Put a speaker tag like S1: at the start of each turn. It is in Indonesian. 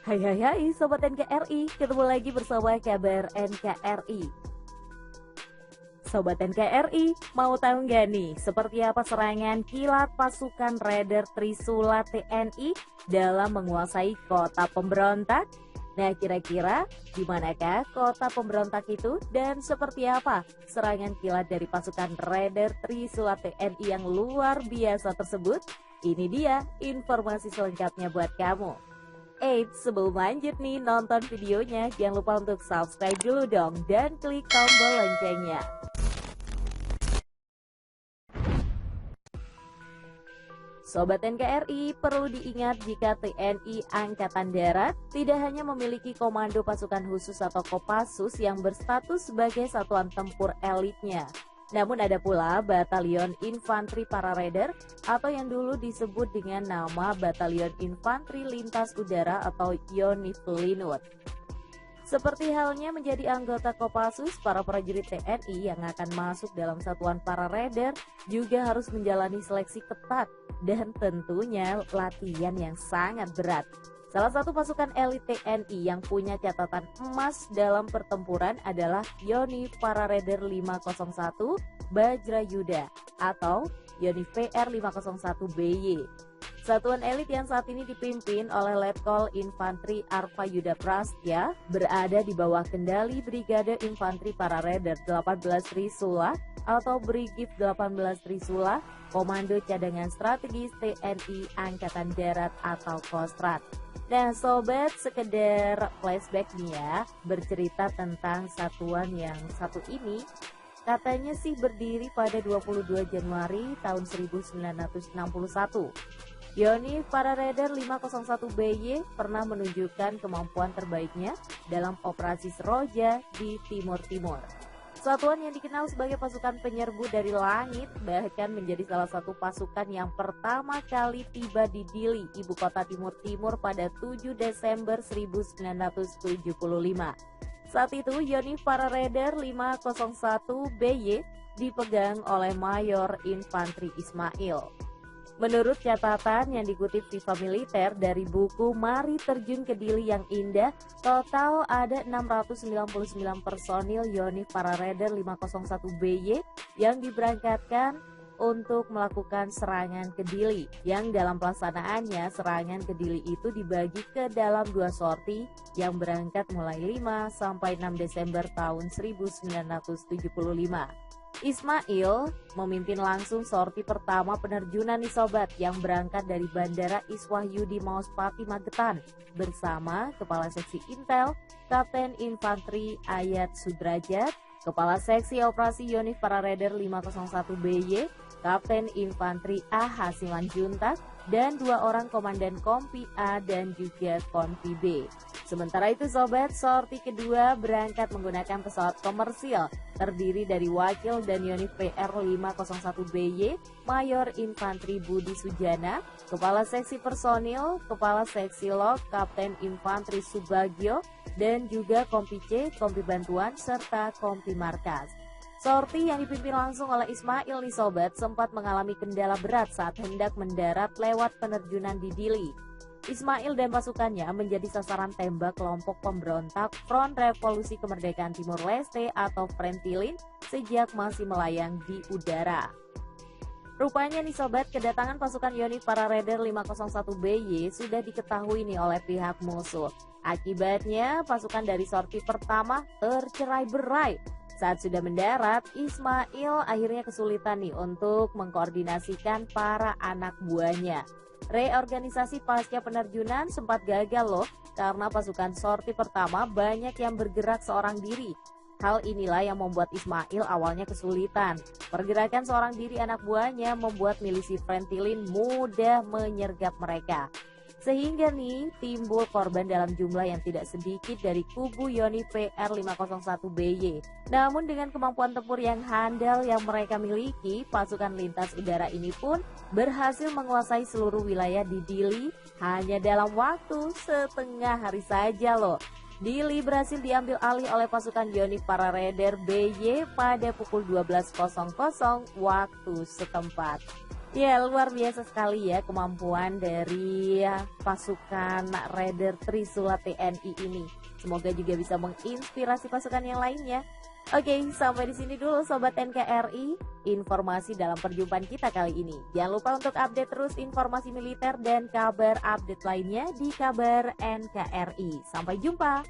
S1: Hai Sobat NKRI, ketemu lagi bersama kabar NKRI. Sobat NKRI, mau tahu nggak nih seperti apa serangan kilat pasukan Raider Trisula TNI dalam menguasai kota pemberontak? Nah, kira-kira di manakah kota pemberontak itu dan seperti apa serangan kilat dari pasukan Raider Trisula TNI yang luar biasa tersebut? Ini dia informasi selengkapnya buat kamu. Sebelum lanjut nih nonton videonya, jangan lupa untuk subscribe dulu dong dan klik tombol loncengnya. Sobat NKRI, perlu diingat jika TNI Angkatan Darat tidak hanya memiliki komando pasukan khusus atau Kopassus yang berstatus sebagai satuan tempur elitnya. Namun ada pula Batalion Infanteri Para Raider atau yang dulu disebut dengan nama Batalion Infanteri Lintas Udara atau Yonif Linut. Seperti halnya menjadi anggota Kopassus, para prajurit TNI yang akan masuk dalam satuan Para Raider juga harus menjalani seleksi ketat dan tentunya latihan yang sangat berat. Salah satu pasukan elit TNI yang punya catatan emas dalam pertempuran adalah Yonif Para Raider 501 Bajrayuda atau Yonif PR 501 BY. Satuan elit yang saat ini dipimpin oleh Letkol Infanteri Arpa Yuda Prastya berada di bawah kendali Brigade Infanteri Para Raider 18 Trisula atau Brigif 18 Trisula, Komando Cadangan Strategis TNI Angkatan Darat atau Kostrat. Nah sobat, sekedar flashback nih ya, bercerita tentang satuan yang satu ini. Katanya sih berdiri pada 22 Januari tahun 1961. Yonif Para Raider 501 BY pernah menunjukkan kemampuan terbaiknya dalam operasi Seroja di Timur-Timur. Satuan yang dikenal sebagai pasukan penyerbu dari langit bahkan menjadi salah satu pasukan yang pertama kali tiba di Dili, ibu kota Timur-Timur pada 7 Desember 1975. Saat itu Yonif Para Raider 501 BY dipegang oleh Mayor Infanteri Ismail. Menurut catatan yang dikutip Viva Militer dari buku Mari Terjun ke Dili yang Indah, total ada 699 personil Yonif Para Raider 501 BY yang diberangkatkan untuk melakukan serangan ke Dili, yang dalam pelaksanaannya serangan ke Dili itu dibagi ke dalam dua sorti yang berangkat mulai 5 sampai 6 Desember tahun 1975. Ismail memimpin langsung sorti pertama penerjunan nih sobat yang berangkat dari Bandara Iswahyudi Mauspati Magetan bersama Kepala Seksi Intel Kapten Infanteri Ayat Sudrajat, Kepala Seksi Operasi Yonif Para Raider 501 BY, Kapten Infanteri A Hasiman Juntak, dan 2 orang komandan Kompi A dan juga Kompi B. Sementara itu sobat, sorti kedua berangkat menggunakan pesawat komersil terdiri dari Wakil dan Yonif PR 501 BY, Mayor Infanteri Budi Sujana, Kepala Seksi Personil, Kepala Seksi Log, Kapten Infanteri Subagio, dan juga Kompi C, Kompi Bantuan, serta Kompi Markas. Sorti yang dipimpin langsung oleh Ismail nih sobat sempat mengalami kendala berat saat hendak mendarat lewat penerjunan di Dili. Ismail dan pasukannya menjadi sasaran tembak kelompok pemberontak Front Revolusi Kemerdekaan Timur Leste atau Frentilin sejak masih melayang di udara. Rupanya nih sobat, kedatangan pasukan Yonif Para Raider 501 BY sudah diketahui nih oleh pihak musuh. Akibatnya pasukan dari sorti pertama tercerai-berai. Saat sudah mendarat, Ismail akhirnya kesulitan nih untuk mengkoordinasikan para anak buahnya. Reorganisasi pasca penerjunan sempat gagal loh, karena pasukan sorti pertama banyak yang bergerak seorang diri. Hal inilah yang membuat Ismail awalnya kesulitan. Pergerakan seorang diri anak buahnya membuat milisi Frentilin mudah menyergap mereka. Sehingga nih timbul korban dalam jumlah yang tidak sedikit dari kubu Yonif PR 501 BY. Namun dengan kemampuan tempur yang handal yang mereka miliki, pasukan lintas udara ini pun berhasil menguasai seluruh wilayah di Dili hanya dalam waktu setengah hari saja loh. Dili berhasil diambil alih oleh pasukan Yonif Para Raider BY pada pukul 12.00 waktu setempat. Ya, luar biasa sekali ya kemampuan dari pasukan Raider Trisula TNI ini. Semoga juga bisa menginspirasi pasukan yang lainnya. Oke, sampai di sini dulu Sobat NKRI, informasi dalam perjumpaan kita kali ini. Jangan lupa untuk update terus informasi militer dan kabar update lainnya di Kabar NKRI. Sampai jumpa.